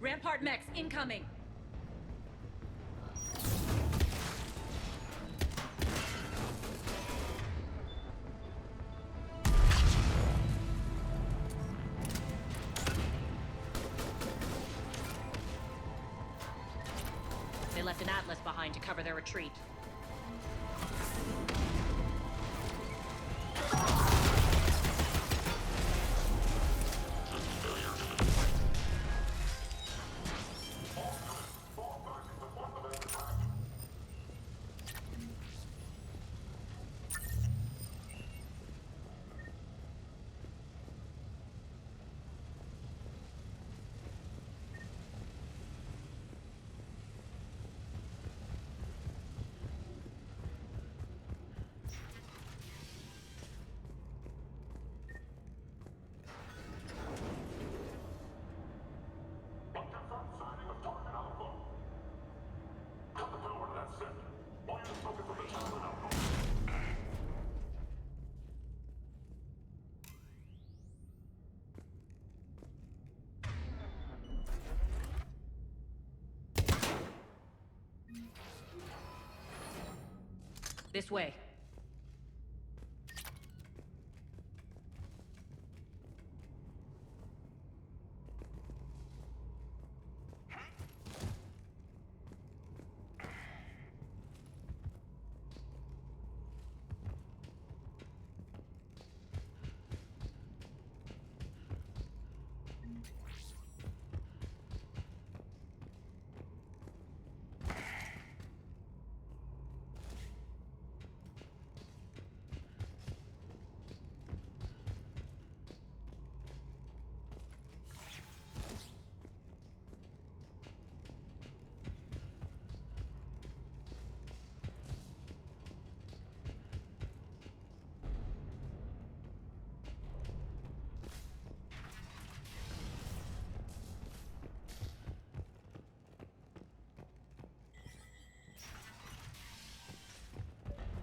Rampart mechs incoming! They left an Atlas behind to cover their retreat. This way.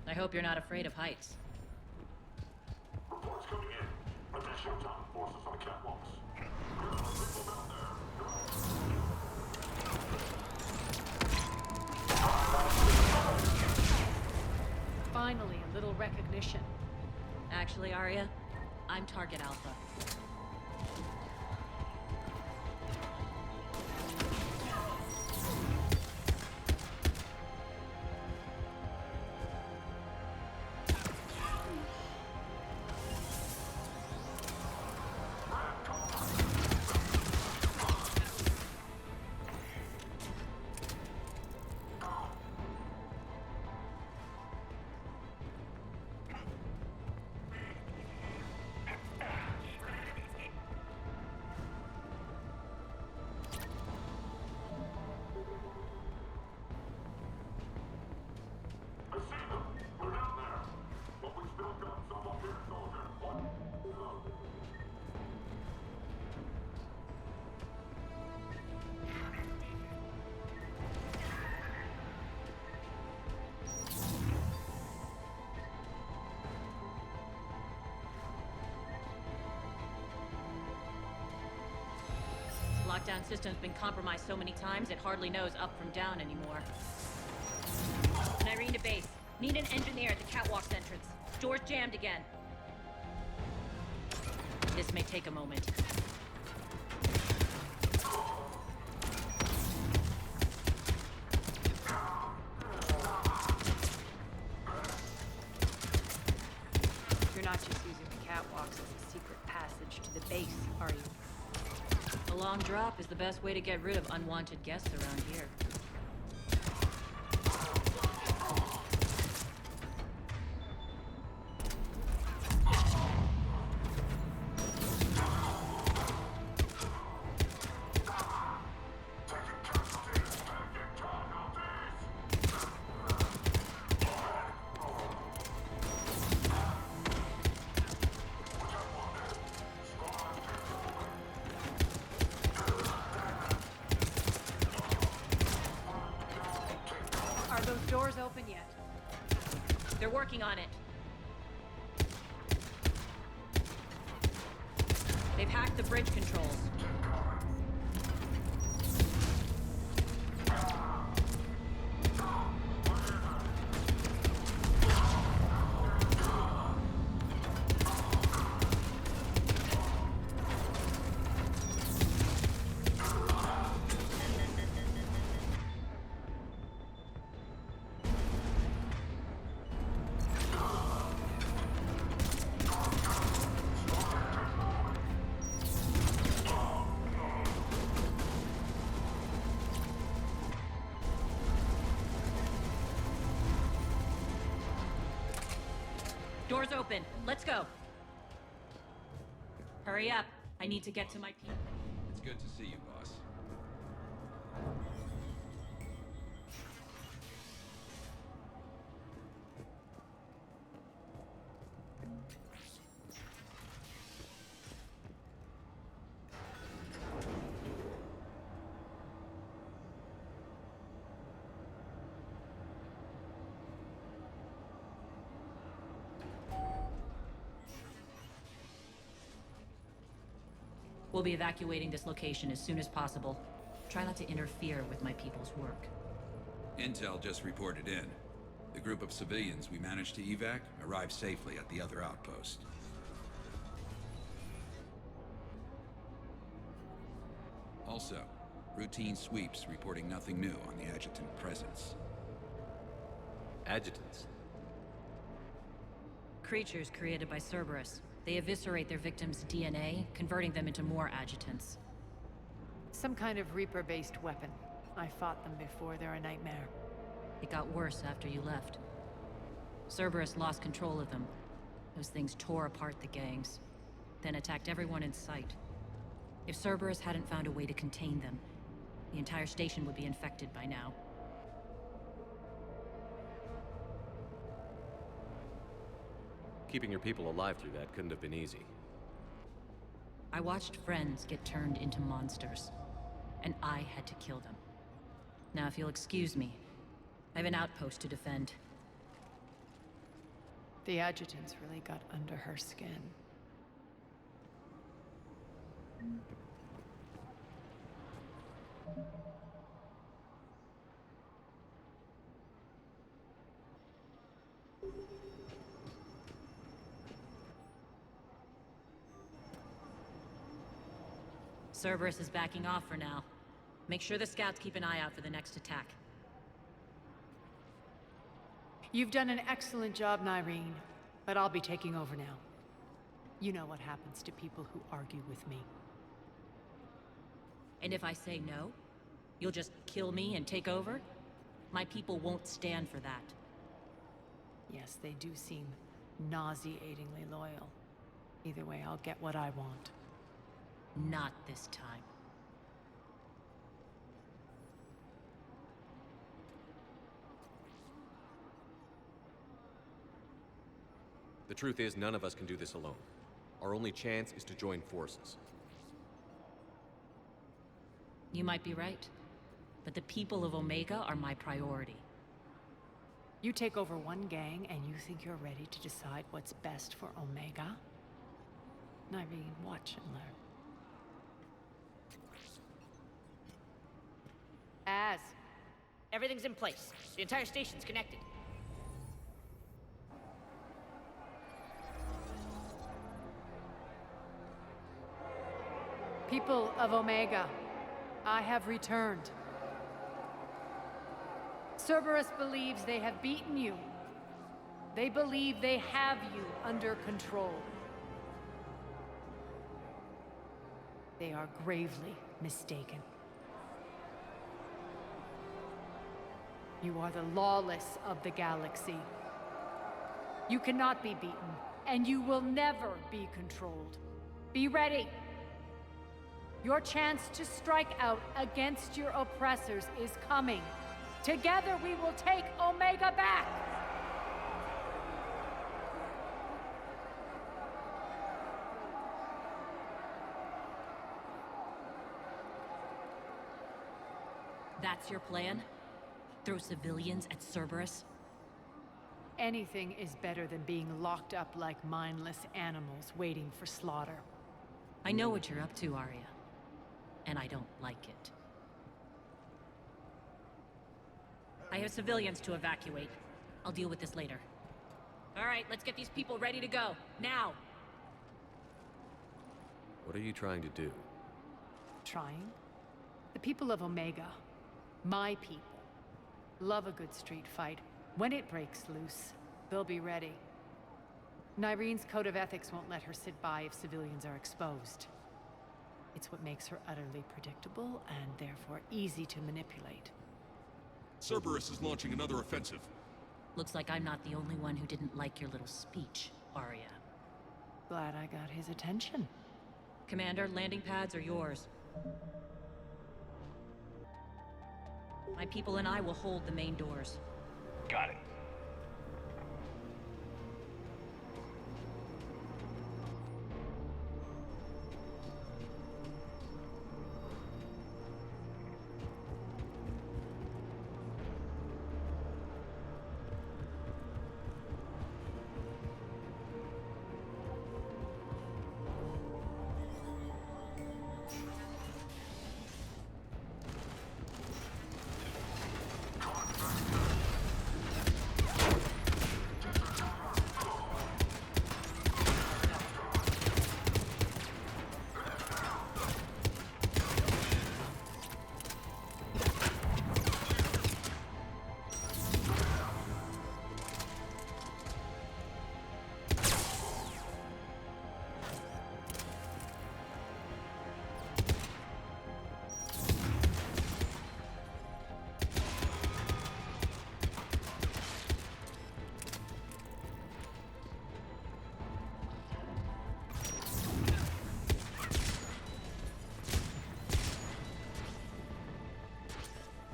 I hope you're not afraid of heights. Reports coming in. Additional time forces on the catwalks. There are people down there. Finally, a little recognition. Actually, Arya, I'm Target Alpha. Lockdown system's been compromised so many times it hardly knows up from down anymore. Irene to base. Need an engineer at the catwalk's entrance. Door's jammed again. This may take a moment. base, are you? A long drop is the best way to get rid of unwanted guests around here. Are those doors open yet? They're working on it. They've hacked the bridge controls. Doors open. Let's go. Hurry up. I need to get to my people. It's good to see you, boss. We'll be evacuating this location as soon as possible. Try not to interfere with my people's work. Intel just reported in. The group of civilians we managed to evac arrived safely at the other outpost. Also, routine sweeps reporting nothing new on the adjutant presence. Adjutants? Creatures created by Cerberus. They eviscerate their victims' DNA, converting them into more adjutants. Some kind of Reaper-based weapon. I fought them before, they're a nightmare. It got worse after you left. Cerberus lost control of them. Those things tore apart the gangs, then attacked everyone in sight. If Cerberus hadn't found a way to contain them, the entire station would be infected by now. Keeping your people alive through that couldn't have been easy. I watched friends get turned into monsters, and I had to kill them. Now, if you'll excuse me, I have an outpost to defend. The adjutants really got under her skin. Cerberus is backing off for now. Make sure the scouts keep an eye out for the next attack. You've done an excellent job, Nyreen, but I'll be taking over now. You know what happens to people who argue with me. And if I say no, you'll just kill me and take over? My people won't stand for that. Yes, they do seem nauseatingly loyal. Either way, I'll get what I want. Not this time. The truth is, none of us can do this alone. Our only chance is to join forces. You might be right, but the people of Omega are my priority. You take over one gang and you think you're ready to decide what's best for Omega? Nyreen, watch and learn. Everything's in place. The entire station's connected. People of Omega, I have returned. Cerberus believes they have beaten you. They believe they have you under control. They are gravely mistaken. You are the lawless of the galaxy. You cannot be beaten, and you will never be controlled. Be ready! Your chance to strike out against your oppressors is coming. Together we will take Omega back! That's your plan? Throw civilians at Cerberus? Anything is better than being locked up like mindless animals waiting for slaughter. I know what you're up to, Arya. And I don't like it. I have civilians to evacuate. I'll deal with this later. All right, let's get these people ready to go. Now! What are you trying to do? Trying? The people of Omega, my people, love a good street fight. When it breaks loose, they'll be ready. Nyrene's code of ethics won't let her sit by if civilians are exposed. It's what makes her utterly predictable and therefore easy to manipulate. Cerberus is launching another offensive. Looks like I'm not the only one who didn't like your little speech, Arya. Glad I got his attention. Commander, landing pads are yours. My people and I will hold the main doors. Got it.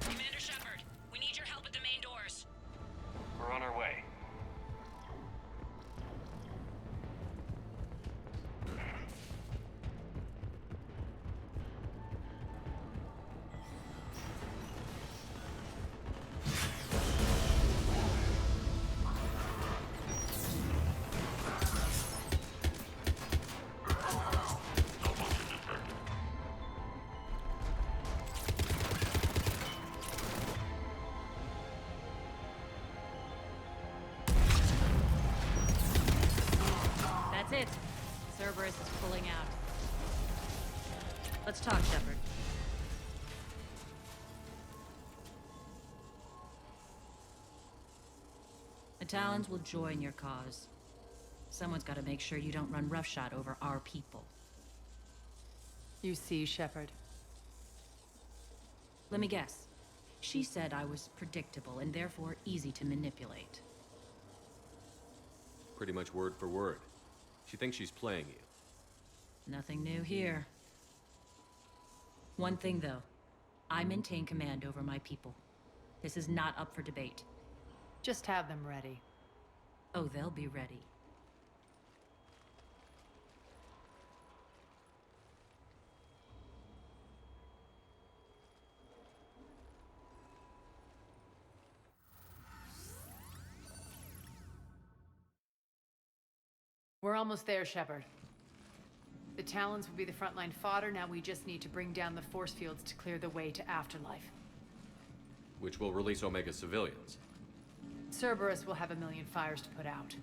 Commander Shepard, we need your help at the main doors. We're on our way. That's it. Cerberus is pulling out. Let's talk, Shepard. The Talons will join your cause. Someone's got to make sure you don't run roughshod over our people. You see, Shepard. Let me guess. She said I was predictable and therefore easy to manipulate. Pretty much word for word. She thinks she's playing you. Nothing new here. One thing, though. I maintain command over my people. This is not up for debate. Just have them ready. Oh, they'll be ready. We're almost there, Shepard. The Talons will be the frontline fodder, now we just need to bring down the force fields to clear the way to Afterlife. Which will release Omega civilians. Cerberus will have a million fires to put out.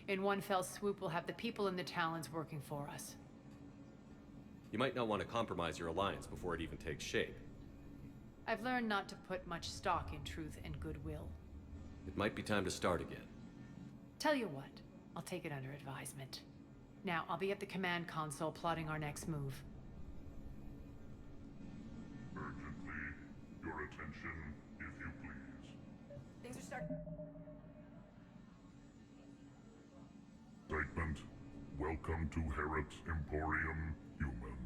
In one fell swoop, we'll have the people in the Talons working for us. You might not want to compromise your alliance before it even takes shape. I've learned not to put much stock in truth and goodwill. It might be time to start again. Tell you what, I'll take it under advisement. Now, I'll be at the command console plotting our next move. Your attention, if you please. Things are starting. Excitement. Welcome to Herod's Emporium, human.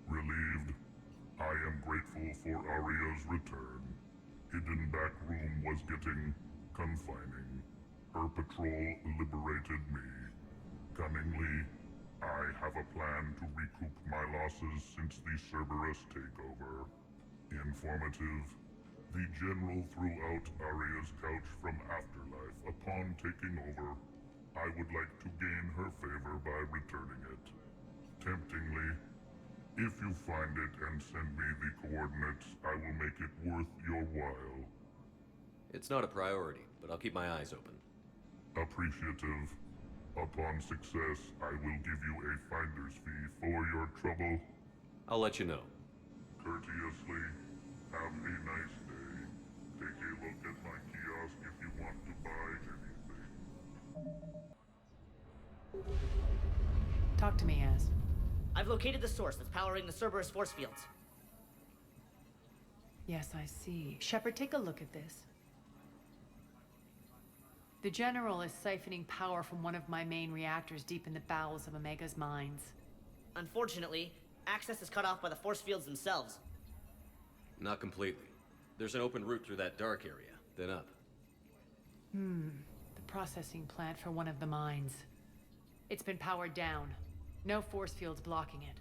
Relieved. I am grateful for Arya's return. Hidden back room was getting confining. Her patrol liberated me. Cunningly, I have a plan to recoup my losses since the Cerberus takeover. Informative. The General threw out Arya's couch from Afterlife upon taking over. I would like to gain her favor by returning it. Temptingly, if you find it and send me the coordinates, I will make it worth your while. It's not a priority, but I'll keep my eyes open. Appreciative. Upon success, I will give you a finder's fee for your trouble. I'll let you know. Courteously, have a nice day. Take a look at my kiosk if you want to buy anything. Talk to me, Az. I've located the source that's powering the Cerberus force fields. Yes, I see. Shepard, take a look at this. The General is siphoning power from one of my main reactors deep in the bowels of Omega's mines. Unfortunately, access is cut off by the force fields themselves. Not completely. There's an open route through that dark area, then up. The processing plant for one of the mines. It's been powered down. No force fields blocking it.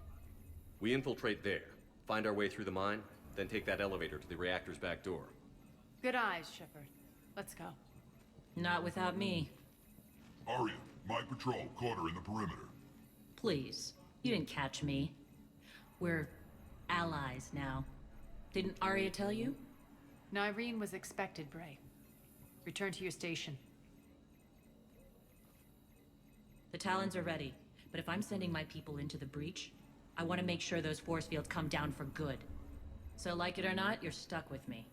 We infiltrate there, find our way through the mine, then take that elevator to the reactor's back door. Good eyes, Shepard. Let's go. Not without me. Arya, my patrol caught her in the perimeter. Please. You didn't catch me. We're allies now. Didn't Arya tell you? Nyreen was expected, Bray. Return to your station. The Talons are ready, but if I'm sending my people into the breach, I want to make sure those force fields come down for good. So like it or not, you're stuck with me.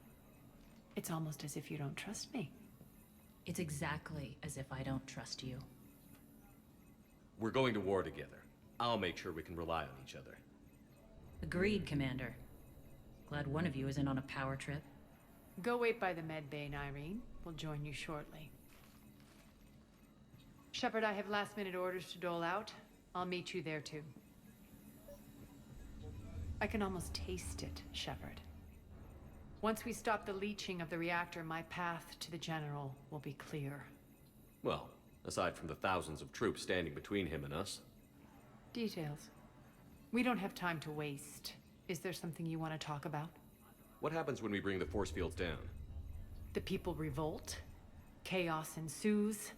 It's almost as if you don't trust me. It's exactly as if I don't trust you. We're going to war together. I'll make sure we can rely on each other. Agreed, Commander. Glad one of you isn't on a power trip. Go wait by the med bay, Nyreen. We'll join you shortly. Shepard, I have last-minute orders to dole out. I'll meet you there, too. I can almost taste it, Shepard. Once we stop the leaching of the reactor, my path to the General will be clear. Well, aside from the thousands of troops standing between him and us. Details. We don't have time to waste. Is there something you want to talk about? What happens when we bring the force fields down? The people revolt, chaos ensues,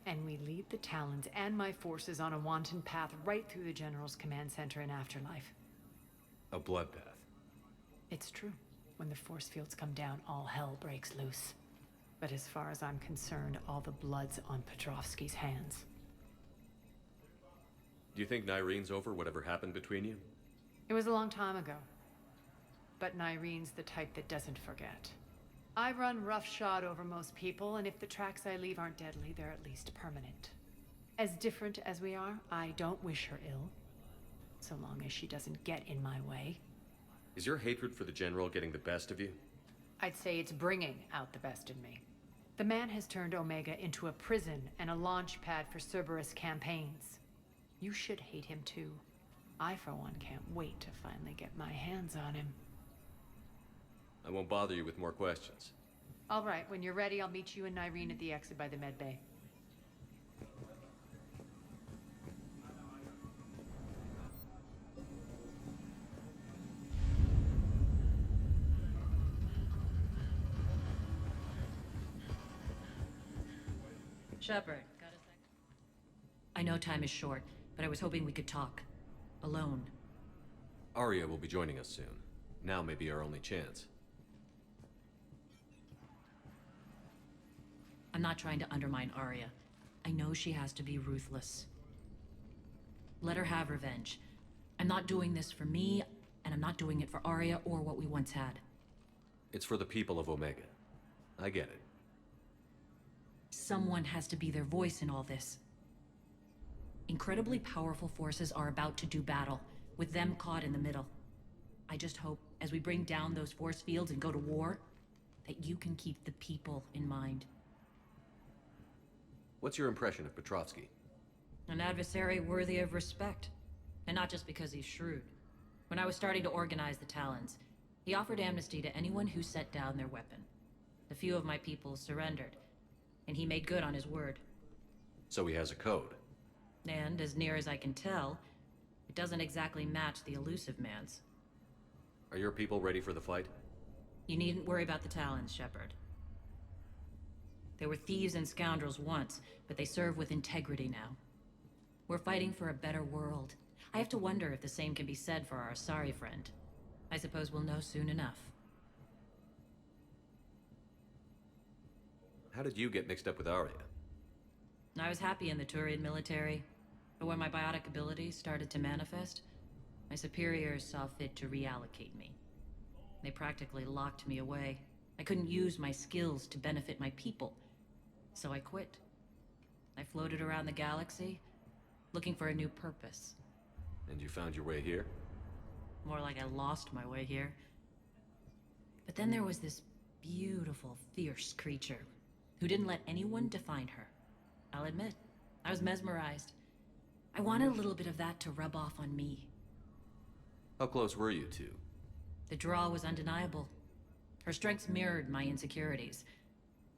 and we lead the Talons and my forces on a wanton path right through the General's command center in Afterlife. A bloodbath. It's true. When the force fields come down, all hell breaks loose. But as far as I'm concerned, all the blood's on Petrovsky's hands. Do you think Nyreen's over whatever happened between you? It was a long time ago. But Nyreen's the type that doesn't forget. I run roughshod over most people, and if the tracks I leave aren't deadly, they're at least permanent. As different as we are, I don't wish her ill. So long as she doesn't get in my way. Is your hatred for the General getting the best of you? I'd say it's bringing out the best in me. The man has turned Omega into a prison and a launch pad for Cerberus campaigns. You should hate him too. I, for one, can't wait to finally get my hands on him. I won't bother you with more questions. All right, when you're ready, I'll meet you and Nyreen at the exit by the med bay. Shepard, got a sec? I know time is short, but I was hoping we could talk. Alone. Arya will be joining us soon. Now may be our only chance. I'm not trying to undermine Arya. I know she has to be ruthless. Let her have revenge. I'm not doing this for me, and I'm not doing it for Arya or what we once had. It's for the people of Omega. I get it. Someone has to be their voice in all this. Incredibly powerful forces are about to do battle, with them caught in the middle. I just hope as we bring down those force fields and go to war, that you can keep the people in mind. What's your impression of Petrovsky? An adversary worthy of respect. And not just because he's shrewd. When I was starting to organize the Talons, he offered amnesty to anyone who set down their weapon. A few of my people surrendered, and he made good on his word. So he has a code. And, as near as I can tell, it doesn't exactly match the elusive man's. Are your people ready for the fight? You needn't worry about the Talons, Shepard. They were thieves and scoundrels once, but they serve with integrity now. We're fighting for a better world. I have to wonder if the same can be said for our Asari friend. I suppose we'll know soon enough. How did you get mixed up with Arya? I was happy in the Turian military, but when my biotic abilities started to manifest, my superiors saw fit to reallocate me. They practically locked me away. I couldn't use my skills to benefit my people, so I quit. I floated around the galaxy, looking for a new purpose. And you found your way here? More like I lost my way here. But then there was this beautiful, fierce creature who didn't let anyone define her. I'll admit, I was mesmerized. I wanted a little bit of that to rub off on me. How close were you two? The draw was undeniable. Her strengths mirrored my insecurities.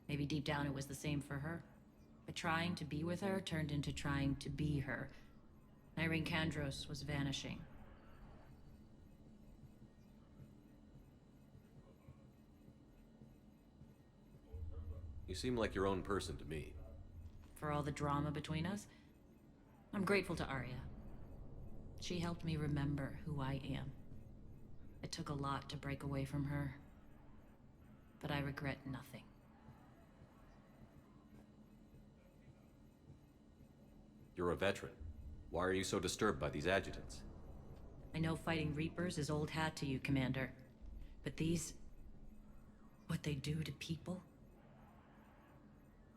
Maybe deep down it was the same for her. But trying to be with her turned into trying to be her. Irene Kandros was vanishing. You seem like your own person to me. For all the drama between us, I'm grateful to Arya. She helped me remember who I am. It took a lot to break away from her, but I regret nothing. You're a veteran. Why are you so disturbed by these adjutants? I know fighting Reapers is old hat to you, Commander. But these... what they do to people?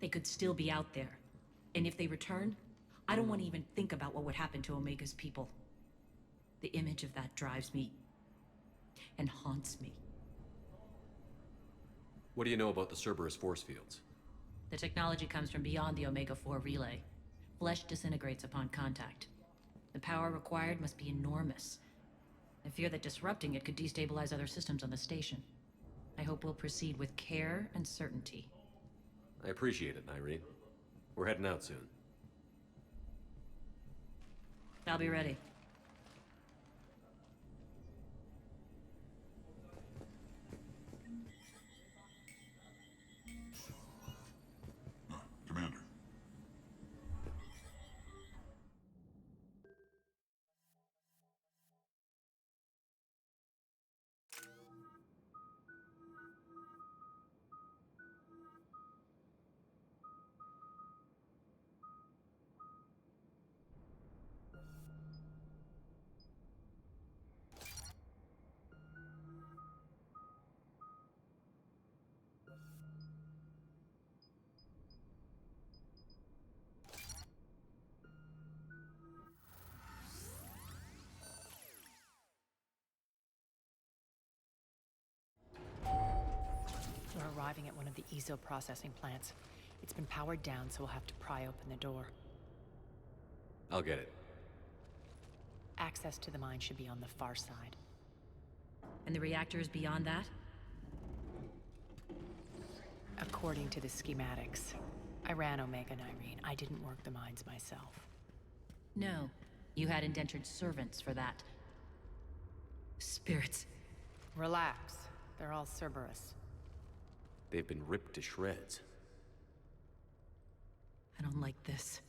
They could still be out there. And if they return, I don't want to even think about what would happen to Omega's people. The image of that drives me... and haunts me. What do you know about the Cerberus force fields? The technology comes from beyond the Omega-4 relay. Flesh disintegrates upon contact. The power required must be enormous. I fear that disrupting it could destabilize other systems on the station. I hope we'll proceed with care and certainty. I appreciate it, Irene. We're heading out soon. I'll be ready. Commander. We're arriving at one of the ESO processing plants. It's been powered down, so we'll have to pry open the door. I'll get it. Access to the mine should be on the far side. And the reactor is beyond that? According to the schematics. I ran Omega and Irene. I didn't work the mines myself. No. You had indentured servants for that. Spirits. Relax. They're all Cerberus. They've been ripped to shreds. I don't like this.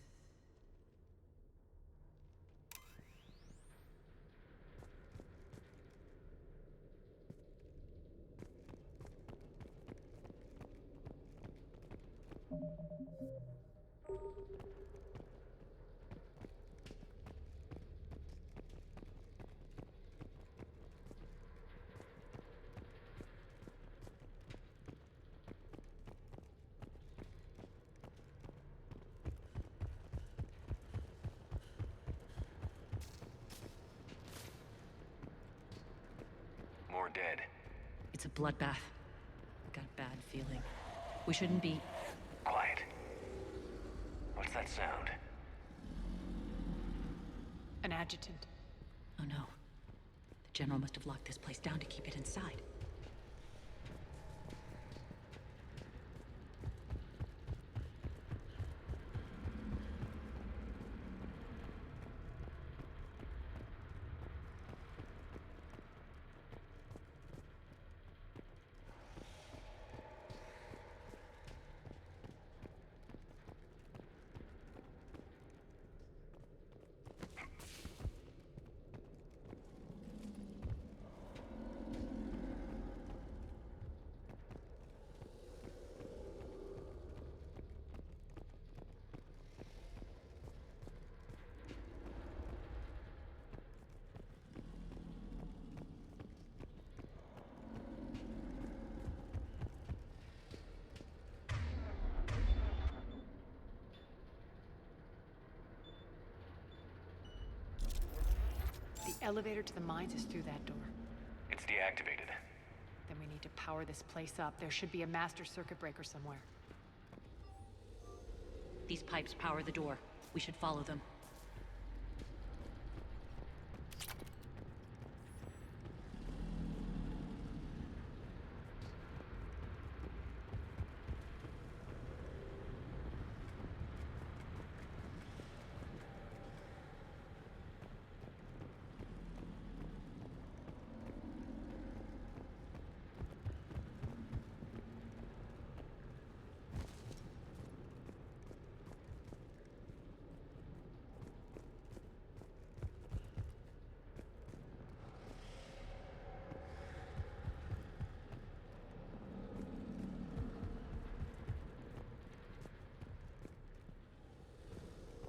More dead. It's a bloodbath. I got a bad feeling. We shouldn't be... Quiet. What's that sound? An adjutant. Oh no. The General must have locked this place down to keep it inside. The elevator to the mines is through that door. It's deactivated. Then we need to power this place up. There should be a master circuit breaker somewhere. These pipes power the door. We should follow them.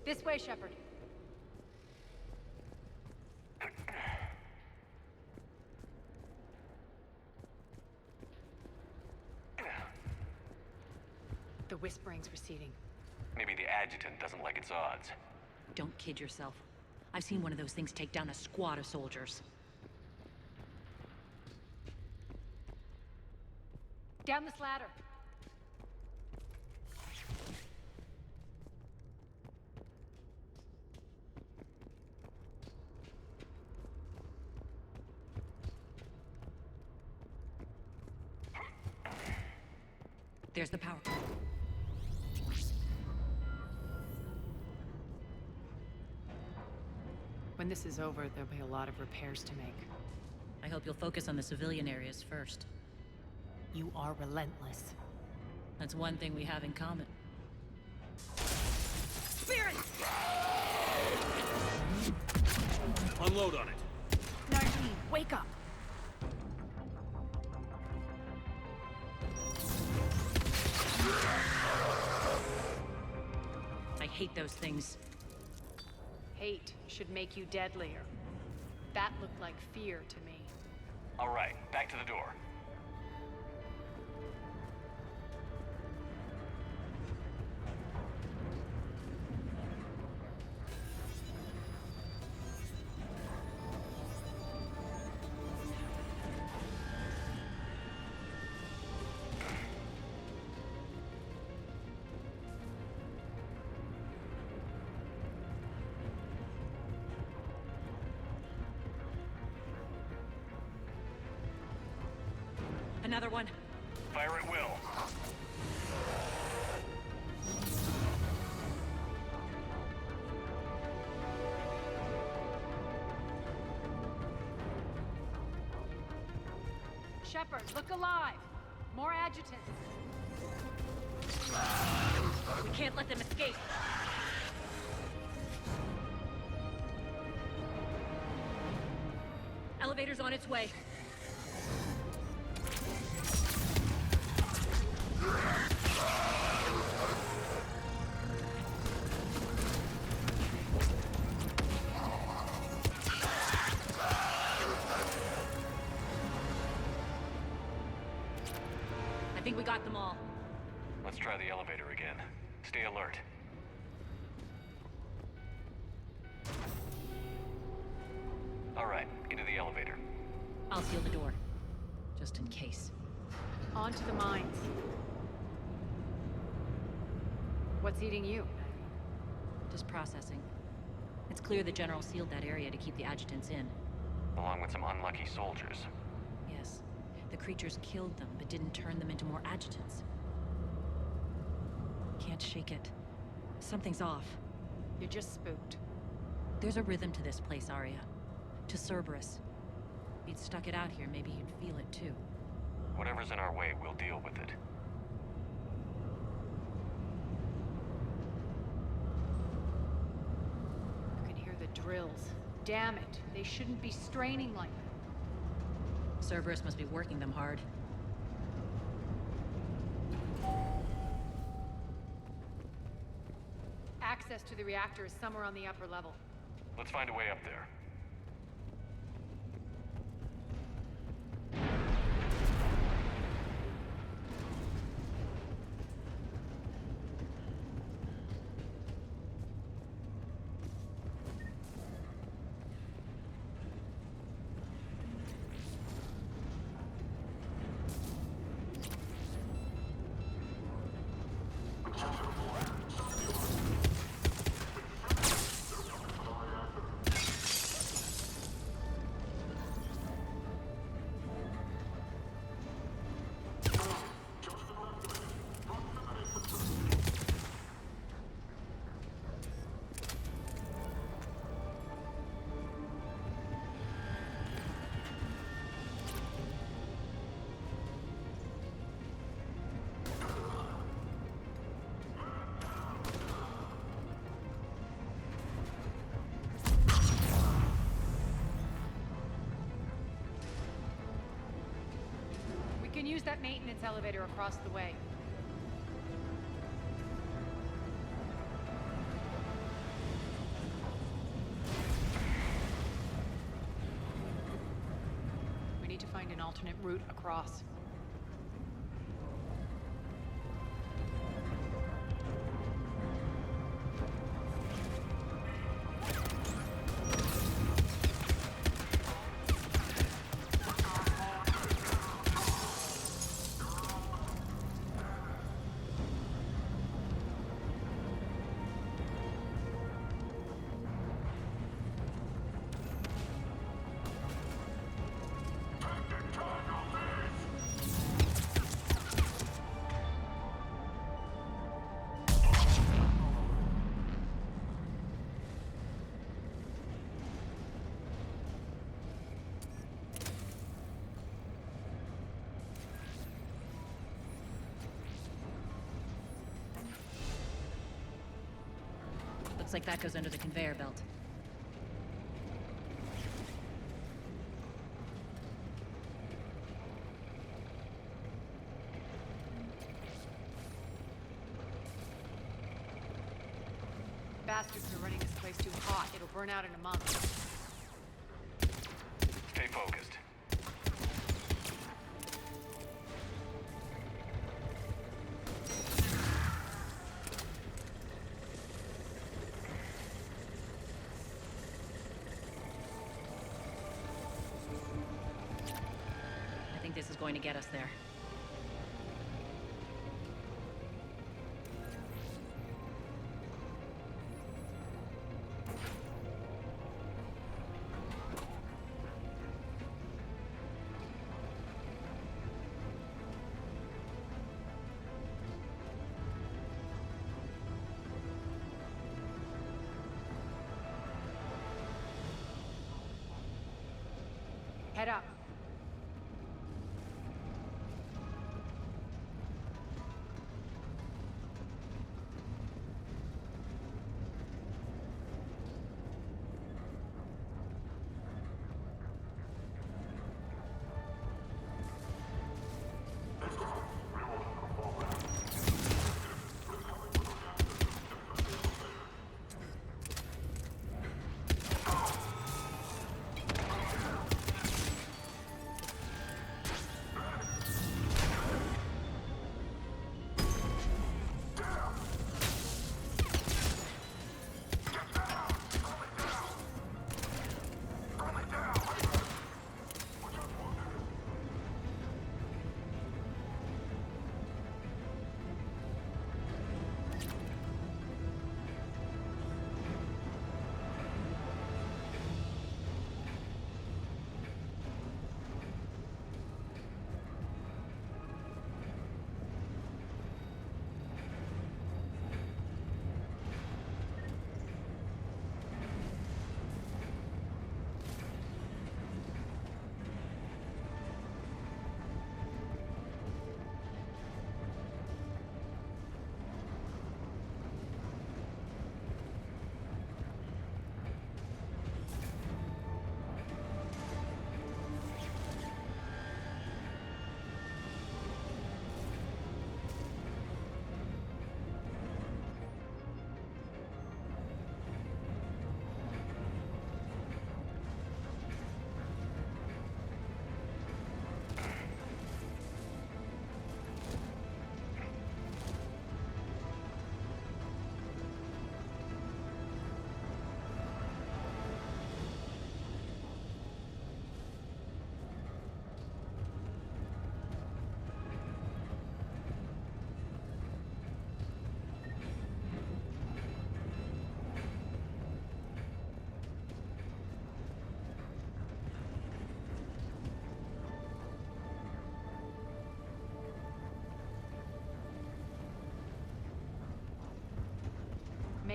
This way, Shepard. The whispering's receding. Maybe the adjutant doesn't like its odds. Don't kid yourself. I've seen one of those things take down a squad of soldiers. Down this ladder. There's the power. When this is over, there'll be a lot of repairs to make. I hope you'll focus on the civilian areas first. You are relentless. That's one thing we have in common. Unload on it. Nardine, wake up! I hate those things. Hate should make you deadlier. That looked like fear to me. All right, back to the door. Another one. Fire at will. Shepard, look alive! More adjutants! We can't let them escape. Elevator's on its way. I think we got them all. Let's try the elevator again. Stay alert. All right, into the elevator. I'll seal the door. just in case. On to the mines. What's eating you? Just processing. It's clear the General sealed that area to keep the adjutants in. Along with some unlucky soldiers. Yes. The creatures killed them, but didn't turn them into more adjutants. Can't shake it. Something's off. You're just spooked. There's a rhythm to this place, Arya. To Cerberus. If you'd stuck it out here, maybe you'd feel it too. Whatever's in our way, we'll deal with it. You can hear the drills. Damn it, they shouldn't be straining like that. Cerberus must be working them hard. Access to the reactor is somewhere on the upper level. Let's find a way up there. We can use that maintenance elevator across the way. We need to find an alternate route across. Looks like that goes under the conveyor belt. Bastards are running this place too hot. It'll burn out in a month. Stay focused. I think this is going to get us there. Head up.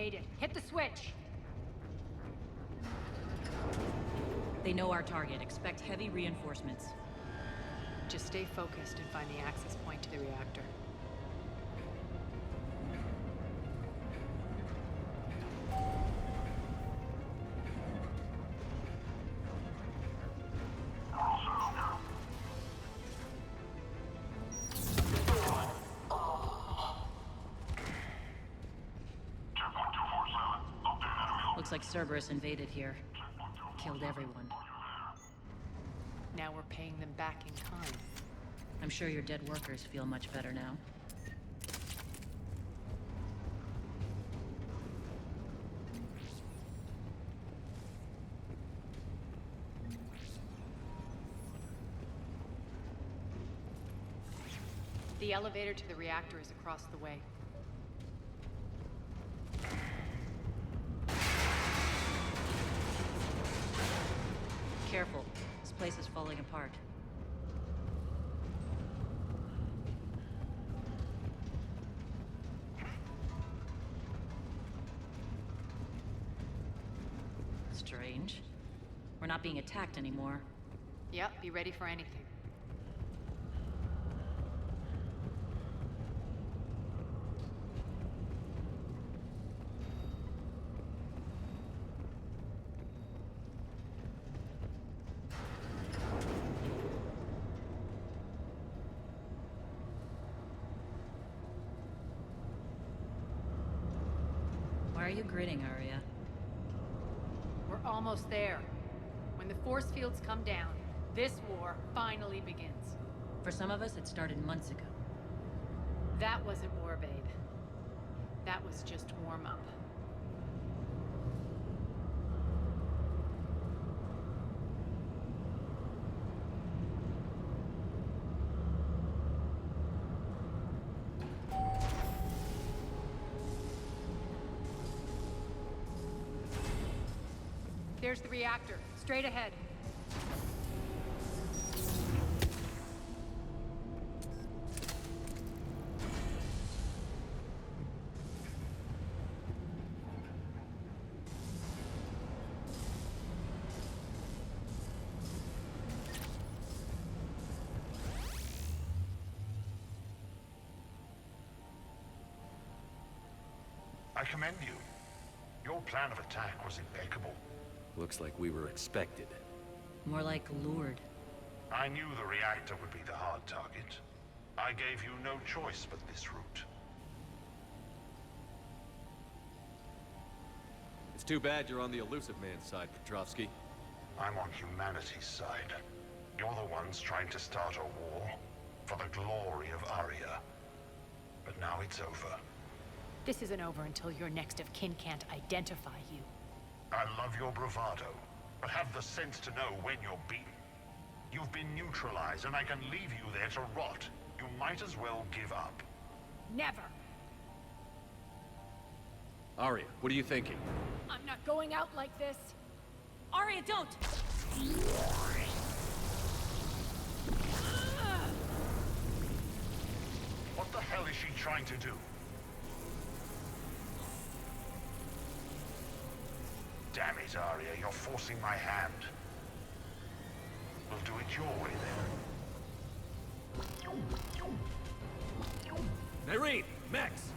made it. Hit the switch! They know our target. Expect heavy reinforcements. Just stay focused and find the access point to the reactor. Looks like Cerberus invaded here. Killed everyone. Now we're paying them back in kind. I'm sure your dead workers feel much better now. The elevator to the reactor is across the way. Careful. This place is falling apart. Strange. We're not being attacked anymore. Yep, be ready for anything. Why are you grinning, Arya? We're almost there. When the force fields come down, this war finally begins. For some of us, it started months ago. That wasn't war, babe. That was just warm-up. There's the reactor, straight ahead. I commend you. Your plan of attack was impeccable. Looks like we were expected. More like lured. I knew the reactor would be the hard target. I gave you no choice but this route. It's too bad you're on the elusive man's side, Petrovsky. I'm on humanity's side. You're the ones trying to start a war for the glory of Arya. But now it's over. This isn't over until your next of kin can't identify you. I love your bravado, but have the sense to know when you're beaten. You've been neutralized, and I can leave you there to rot. You might as well give up. Never! Arya, what are you thinking? I'm not going out like this! Arya, don't! What the hell is she trying to do? Damn it, Arya, you're forcing my hand. We'll do it your way then. Irene! Max!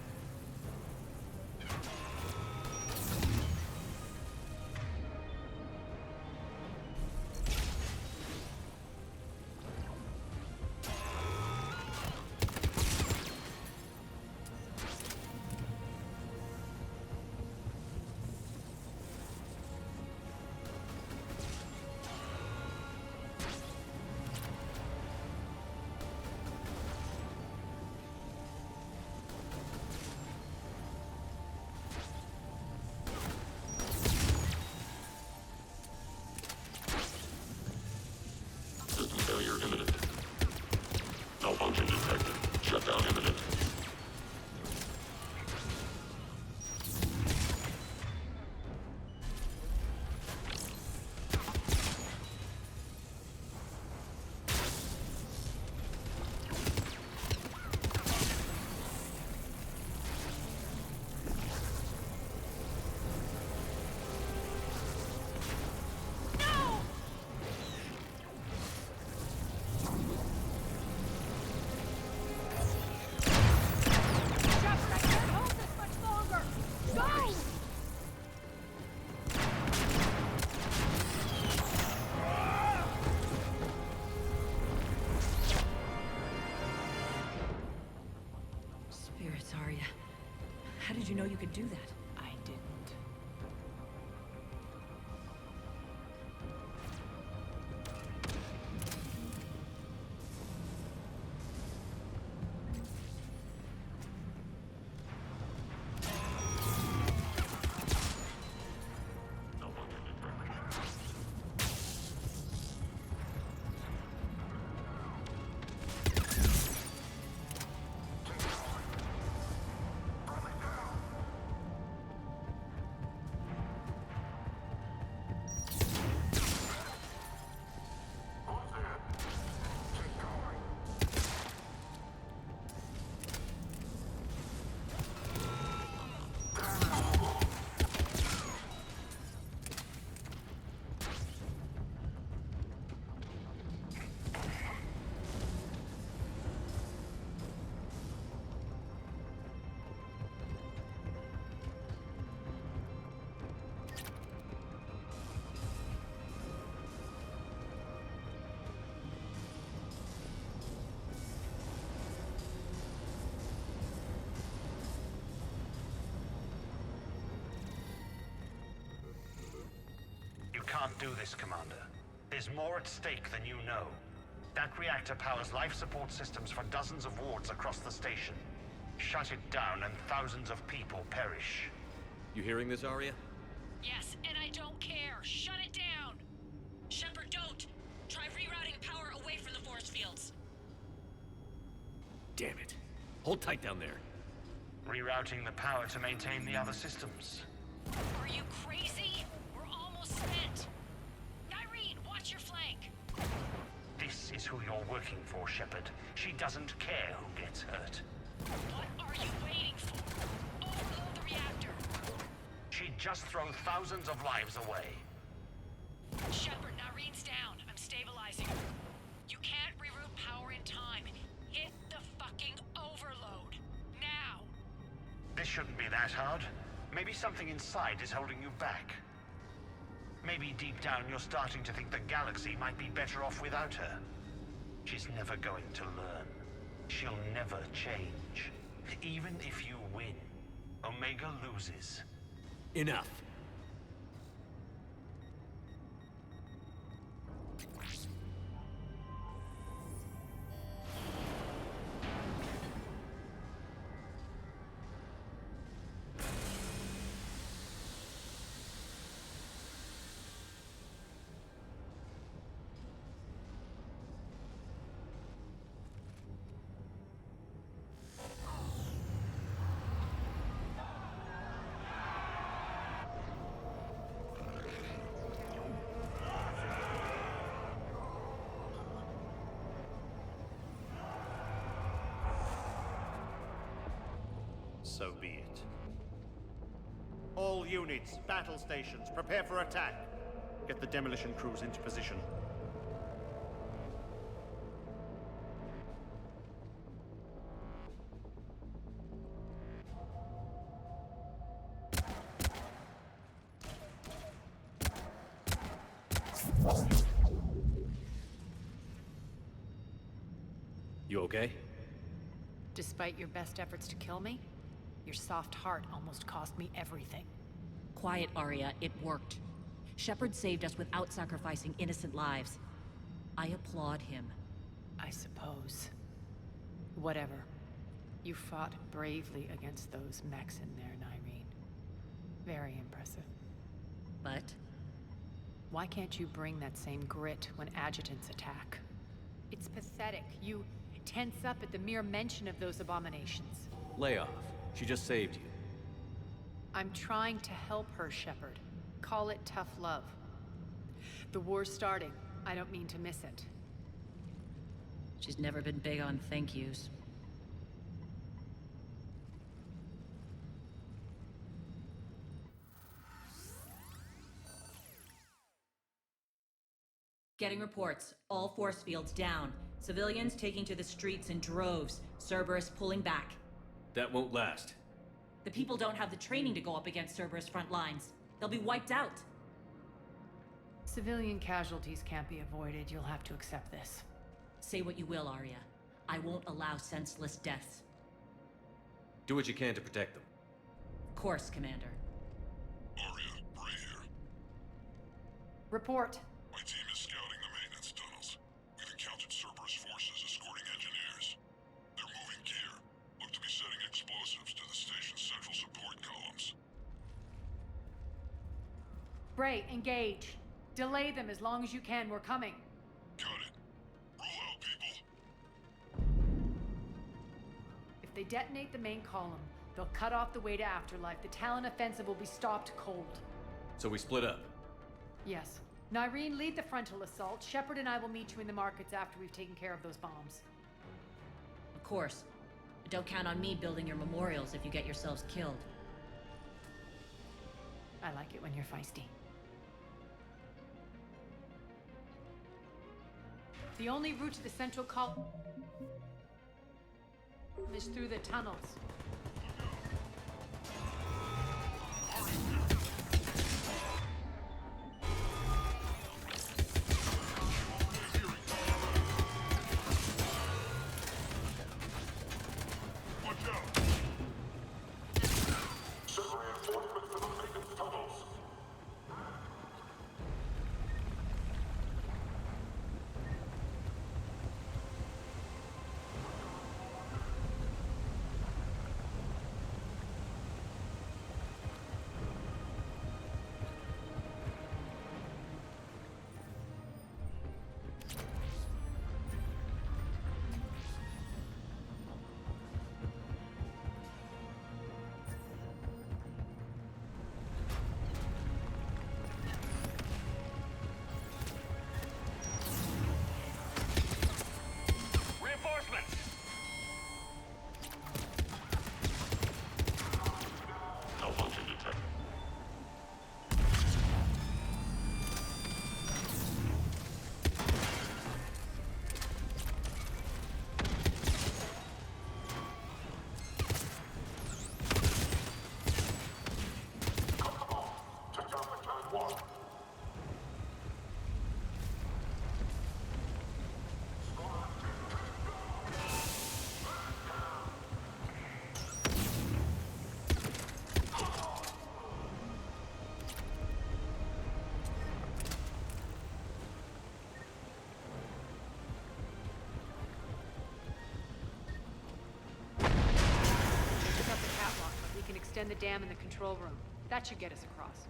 How did you know you could do that? I didn't. You can't do this, Commander. There's more at stake than you know. That reactor powers life support systems for dozens of wards across the station. Shut it down and thousands of people perish. You hearing this, Arya? Yes, and I don't care. Shut it down! Shepard, don't! Try rerouting power away from the force fields. Damn it. Hold tight down there. Rerouting the power to maintain the other systems. Are you crazy? We're almost spent. Nyreen, watch your flank. This is who you're working for, Shepard. She doesn't care who gets hurt. What are you waiting for? Overload the reactor. She'd just throw thousands of lives away. Shepard, Nyreen's down. I'm stabilizing her. You can't reroute power in time. Hit the fucking overload. Now! This shouldn't be that hard. Maybe something inside is holding you back. Maybe deep down you're starting to think the galaxy might be better off without her. She's never going to learn. She'll never change. Even if you win, Omega loses. Enough. So be it. All units, battle stations, prepare for attack. Get the demolition crews into position. You okay? Despite your best efforts to kill me, your soft heart almost cost me everything. Quiet, Arya. It worked. Shepard saved us without sacrificing innocent lives. I applaud him. I suppose. Whatever. You fought bravely against those mechs in there, Nyreen. Very impressive. But Why can't you bring that same grit when adjutants attack? It's pathetic. You tense up at the mere mention of those abominations. Lay off. She just saved you. I'm trying to help her, Shepard. Call it tough love. The war's starting. I don't mean to miss it. she's never been big on thank yous. Getting reports. All force fields down. Civilians taking to the streets in droves. Cerberus pulling back. That won't last. The people don't have the training to go up against Cerberus front lines. They'll be wiped out. Civilian casualties can't be avoided. You'll have to accept this. Say what you will, Arya. I won't allow senseless deaths. Do what you can to protect them. course, Commander. Aria, Bray here. Report. My team is scouting the maintenance tunnels. We've encountered Cerberus forces escorting engineers. They're moving gear. Look to be setting explosives to the station's central support columns. Bray, engage. Delay them as long as you can. We're coming. Got it. Roll out, people. If they detonate the main column, they'll cut off the way to Afterlife. The Talon offensive will be stopped cold. So we split up. Yes. Nyreen, lead the frontal assault. Shepard and I will meet you in the markets after we've taken care of those bombs. Of course. But don't count on me building your memorials if you get yourselves killed. I like it when you're feisty. The only route to the central column is through the tunnels. Reinforcements! Malfunction detected. Extend the dam in the control room. That should get us across.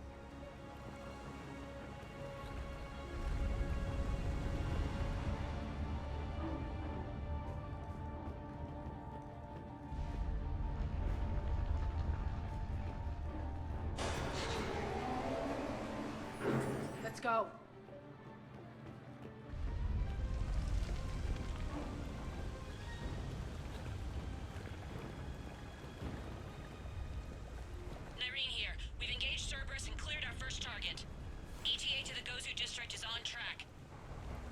Let's go. Nyreen here. We've engaged Cerberus and cleared our first target. ETA to the Gozu district is on track.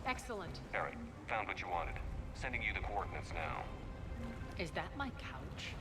Excellent. Eric, found what you wanted. Sending you the coordinates now. Is that my couch?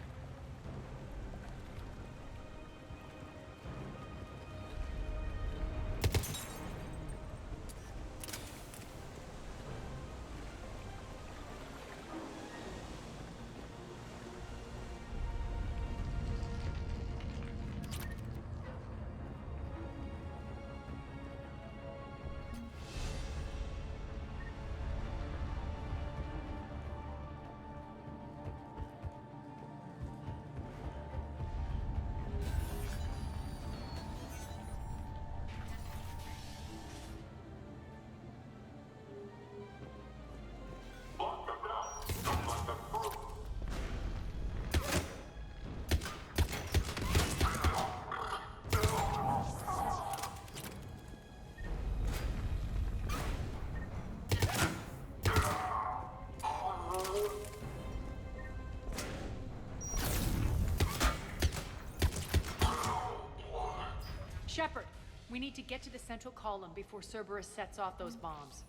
Shepard, we need to get to the central column before Cerberus sets off those bombs.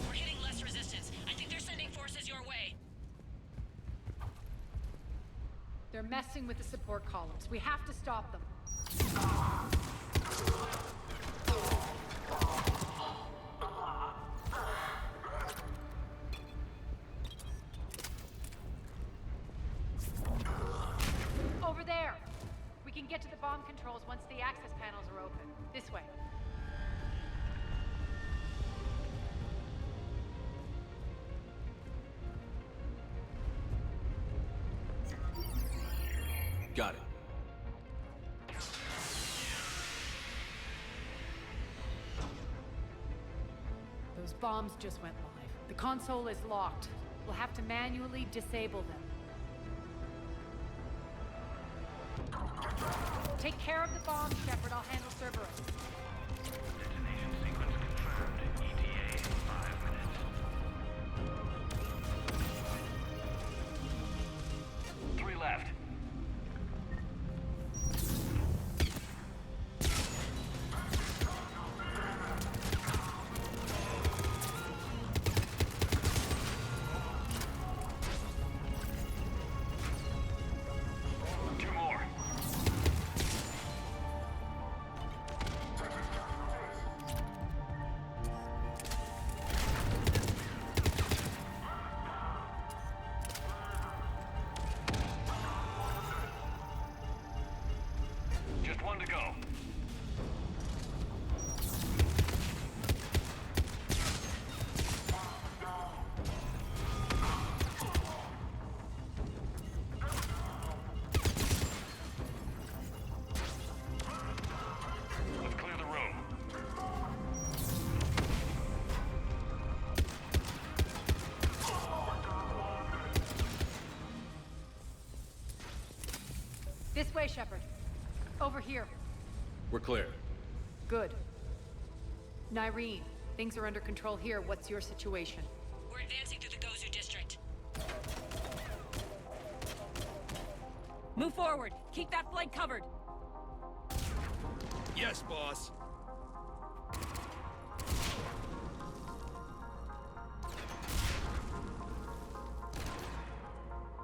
We're hitting less resistance. I think they're sending forces your way. messing with the support columns. We have to stop them. Over there! We can get to the bomb controls once the access panels are open. This way. Got it. Those bombs just went live. The console is locked. We'll have to manually disable them. Take care of the bomb, Shepard. I'll handle Cerberus. Detonation sequence confirmed. ETA in 5 minutes. 3 left. Just 1 to go. Let's clear the room. This way, Shepard. Over here. We're clear. Good. Nyreen, things are under control here. What's your situation? We're advancing through the Gozu district. Move forward. Keep that flank covered. Yes, boss.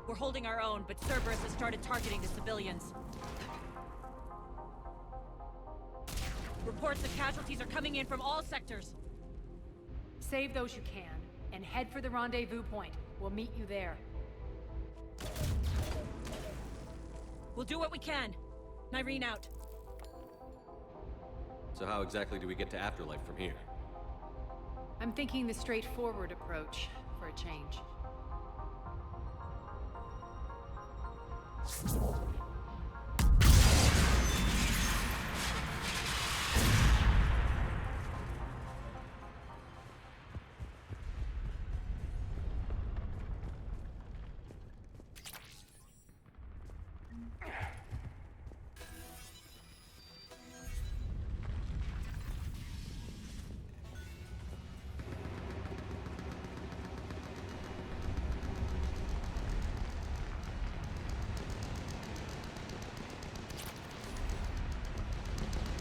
We're holding our own, but Cerberus has started targeting the civilians. Reports of casualties are coming in from all sectors. Save those you can, and head for the rendezvous point. We'll meet you there. We'll do what we can. Nyreen out. So how exactly do we get to Afterlife from here? I'm thinking the straightforward approach, for a change.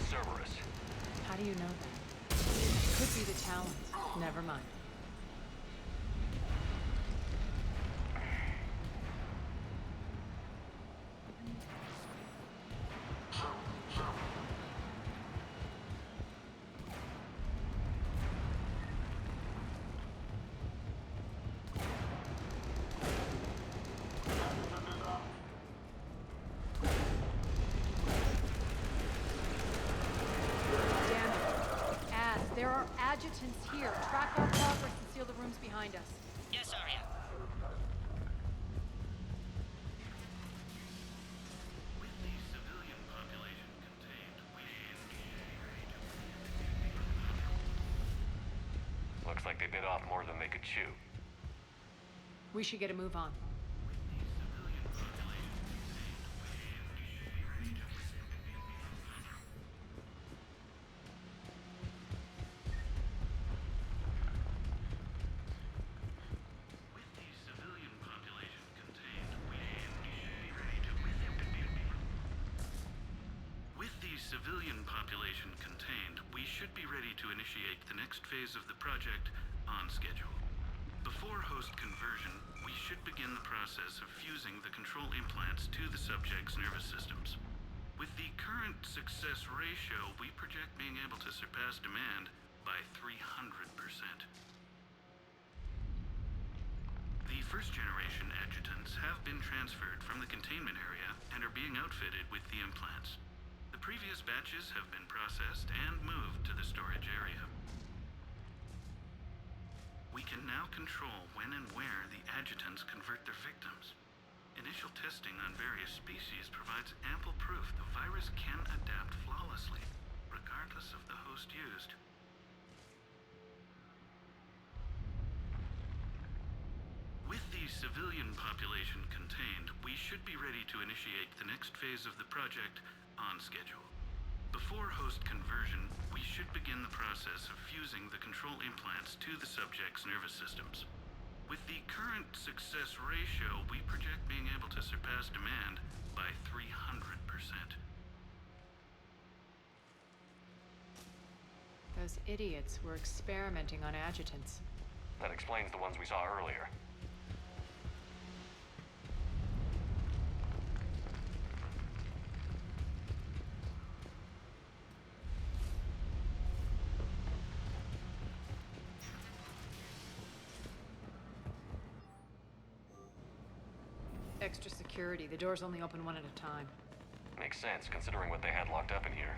Cerberus. How do you know that? Could be the Talons. Never mind. There are adjutants here. Track our progress and seal the rooms behind us. Yes, Arya. With the civilian population contained, Looks like they bit off more than they could chew. We should get a move on. Civilian population contained, we should be ready to initiate the next phase of the project on schedule. Before host conversion, we should begin the process of fusing the control implants to the subject's nervous systems. With the current success ratio, we project being able to surpass demand by 300%. The first-generation adjutants have been transferred from the containment area and are being outfitted with the implants. The previous batches have been processed and moved to the storage area. We can now control when and where the adjutants convert their victims. Initial testing on various species provides ample proof the virus can adapt flawlessly, regardless of the host used. With the civilian population contained, we should be ready to initiate the next phase of the project on schedule. Before host conversion, we should begin the process of fusing the control implants to the subject's nervous systems. With the current success ratio, we project being able to surpass demand by 300%. Those idiots were experimenting on adjutants. That explains the ones we saw earlier. Extra security. The doors only open one at a time. Makes sense, considering what they had locked up in here.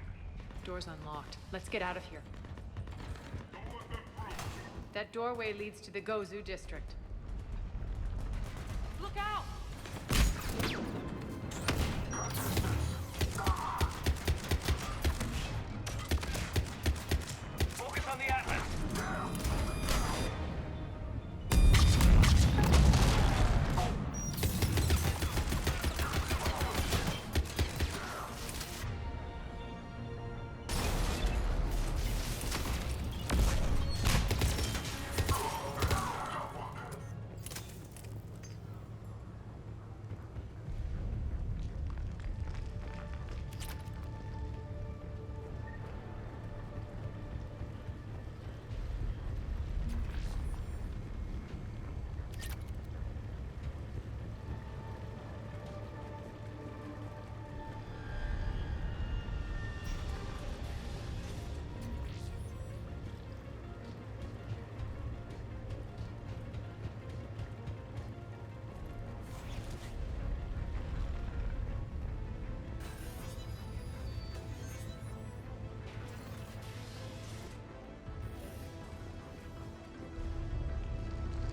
Door's unlocked. Let's get out of here. That doorway leads to the Gozu district. Look out! Focus on the Atlas!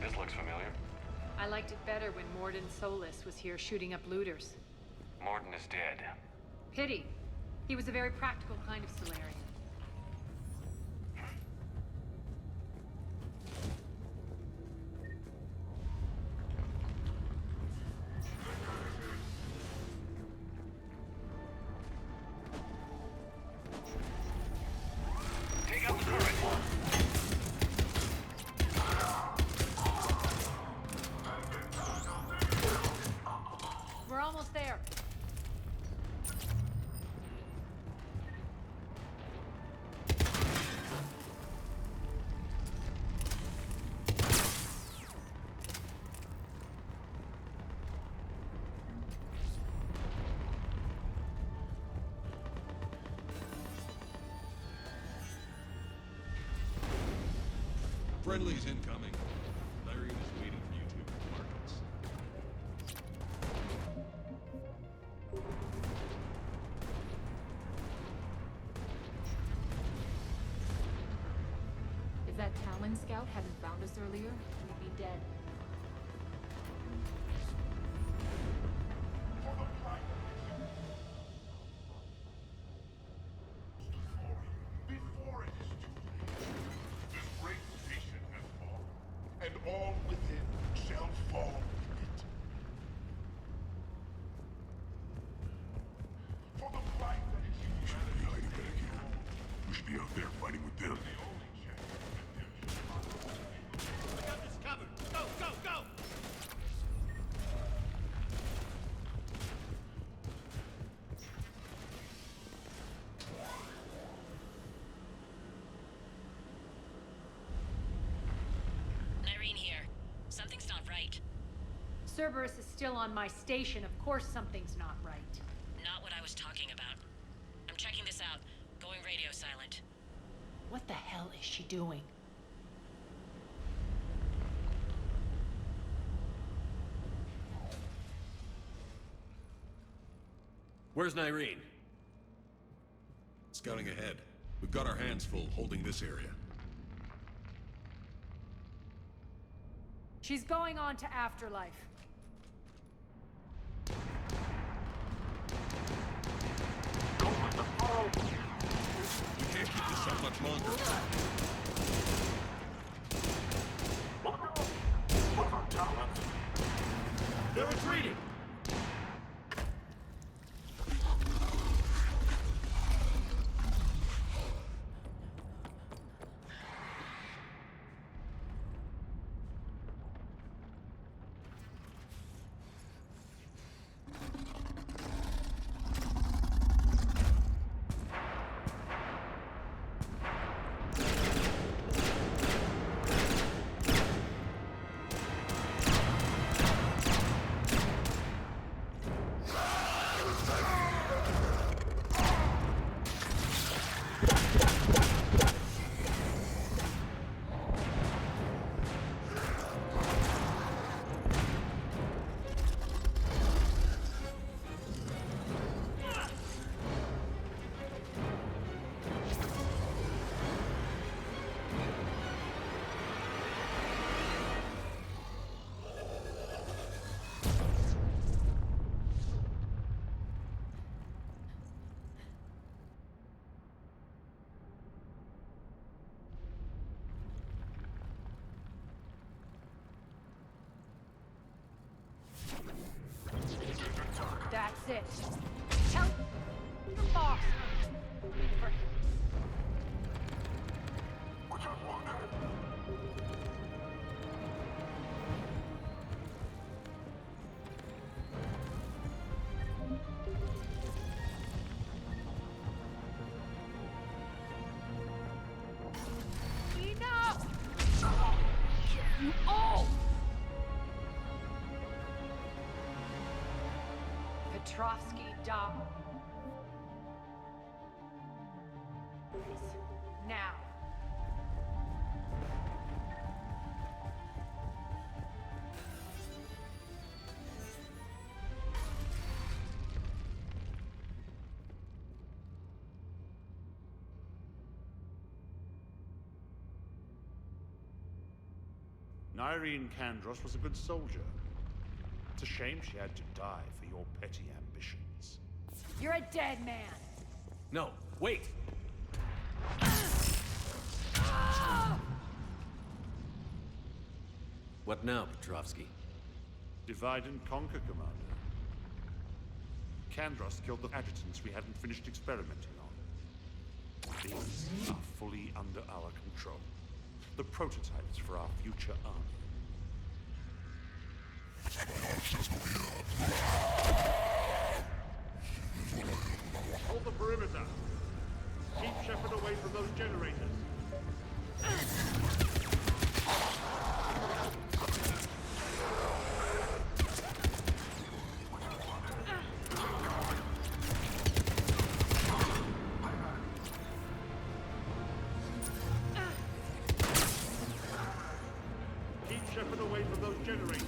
This looks familiar. I liked it better when Morden Solis was here shooting up looters. Morden is dead. Pity. He was a very practical kind of Solarian. Take out the turret! We're almost there. Friendly's incoming. Larian is waiting for you two markets. If that Talon scout hadn't found us earlier, we'd be dead. Before it is too late, this great nation has fallen, and all within shall fall with it. For the fight that is humanity. We should be out there fighting with them. I got this covered. Go, go, go! Irene here. Cerberus is still on my station, of course something's not right. Not what I was talking about. I'm checking this out. Going radio silent. What the hell is she doing? Where's Nyreen? Scouting ahead. We've got our hands full holding this area. She's going on to Afterlife. We can't keep this up much longer. They're retreating! That's it. Tell the boss. For enough! You all! Petrovsky Dom. Now. Nyreen Kandros was a good soldier. It's a shame she had to die for your petty ambitions. You're a dead man. No, wait! What now, Petrovsky? Divide and conquer, Commander. Kandros killed the adjutants we hadn't finished experimenting on. These are fully under our control. The prototypes for our future army. Hold the perimeter. Keep Shepard away from those generators. Keep Shepard away from those generators.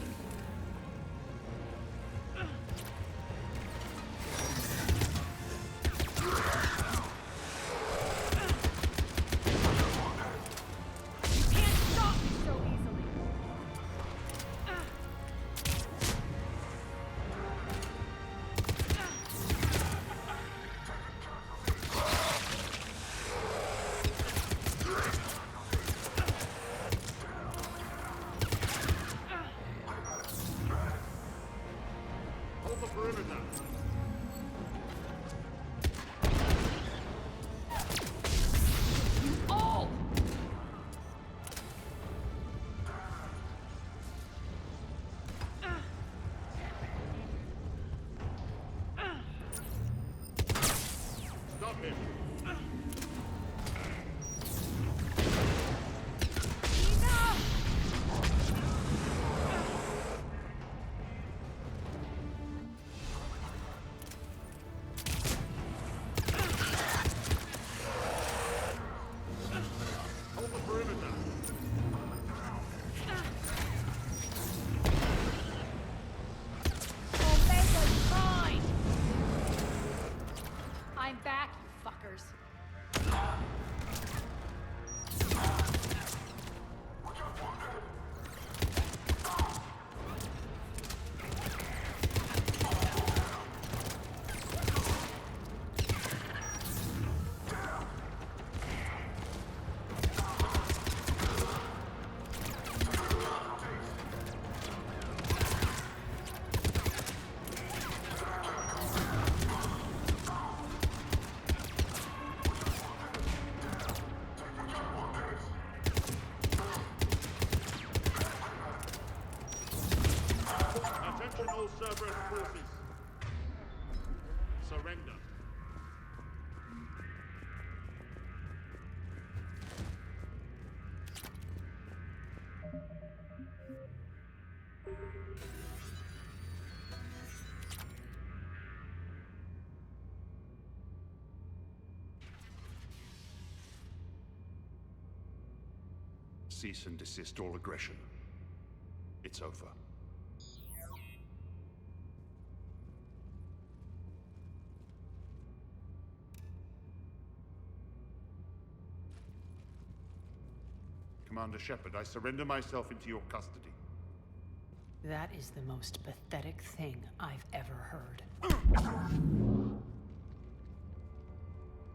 cease and desist all aggression. It's over. Commander Shepard, I surrender myself into your custody. That is the most pathetic thing I've ever heard.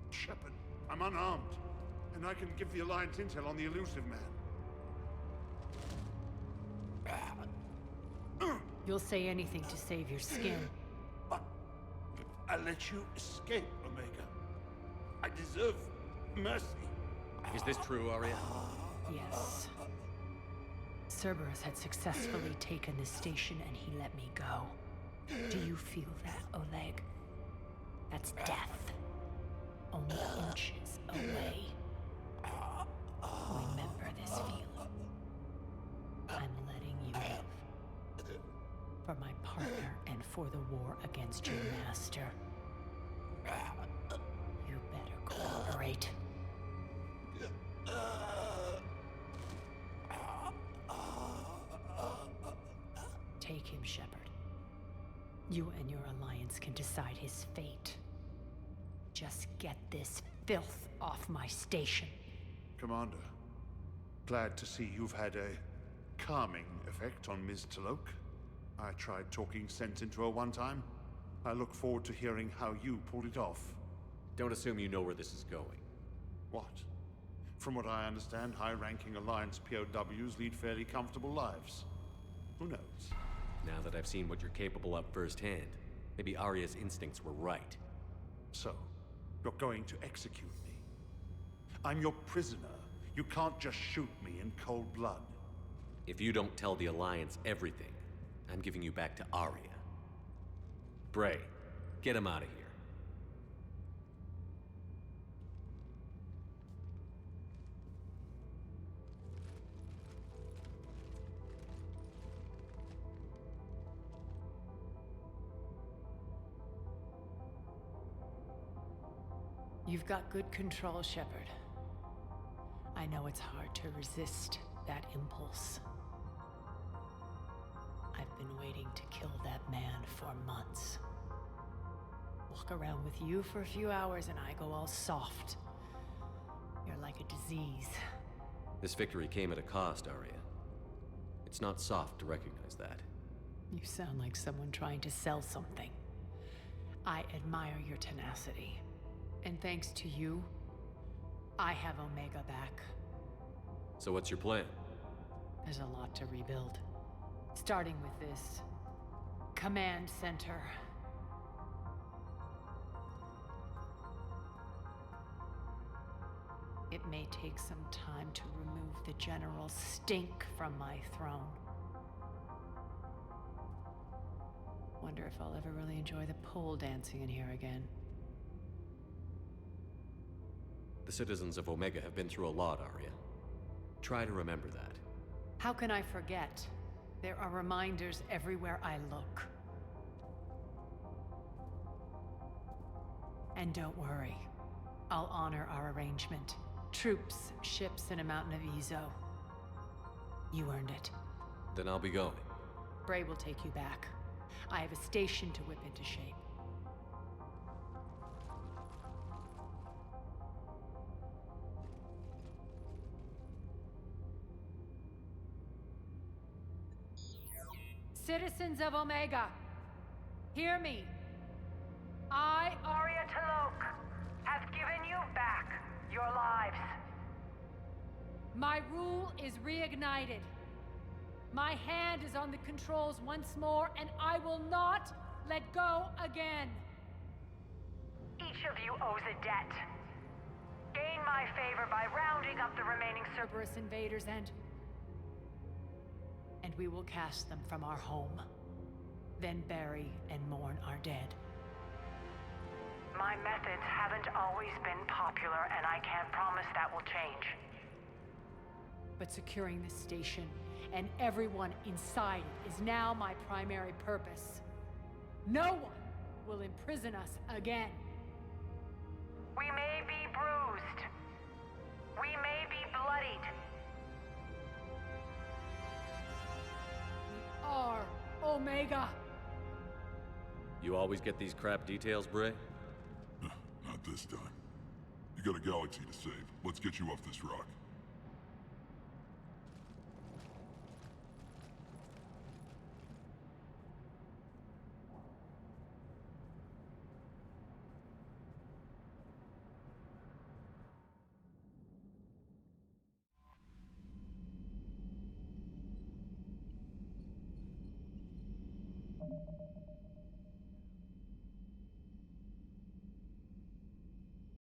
Shepard, I'm unarmed, and I can give the Alliance intel on the elusive man. You'll say anything to save your skin. I let you escape, Omega. I deserve mercy. Is this true, Arya? Yes. Cerberus had successfully taken this station and he let me go. Do you feel that, Oleg? That's death. Only inches away. Remember this feeling. I'm letting you live. For my partner and for the war against your master. You better cooperate. Take him, Shepard. You and your alliance can decide his fate. Just get this filth off my station. Commander, glad to see you've had a calming effect on Ms. Talok. I tried talking sense into her one time. I look forward to hearing how you pulled it off. Don't assume you know where this is going. What? From what I understand, high-ranking Alliance POWs lead fairly comfortable lives. Who knows? Now that I've seen what you're capable of firsthand, maybe Arya's instincts were right. So, you're going to execute me. I'm your prisoner. You can't just shoot me in cold blood. If you don't tell the Alliance everything, I'm giving you back to Arya. Bray, get him out of here. You've got good control, Shepard. I know it's hard to resist that impulse. I've been waiting to kill that man for months. Walk around with you for a few hours and I go all soft. You're like a disease. This victory came at a cost, Arya. It's not soft to recognize that. You sound like someone trying to sell something. I admire your tenacity. And thanks to you, I have Omega back. So what's your plan? There's a lot to rebuild. Starting with this command center. It may take some time to remove the general stink from my throne. Wonder if I'll ever really enjoy the pole dancing in here again. The citizens of Omega have been through a lot, Arya. Try to remember that. How can I forget? There are reminders everywhere I look. And don't worry. I'll honor our arrangement. Troops, ships, and a mountain of Ezo. You earned it. Then I'll be going. Bray will take you back. I have a station to whip into shape. Citizens of Omega, hear me. I, Arya Talok, have given you back your lives. My rule is reignited. My hand is on the controls once more, and I will not let go again. Each of you owes a debt. Gain my favor by rounding up the remaining Cerberus invaders and we will cast them from our home. Then bury and mourn our dead. My methods haven't always been popular, and I can't promise that will change. But securing this station and everyone inside it is now my primary purpose. No one will imprison us again. We may be bruised. We may be bloodied. Omega! You always get these crap details, Bray? Not this time. You got a galaxy to save. Let's get you off this rock.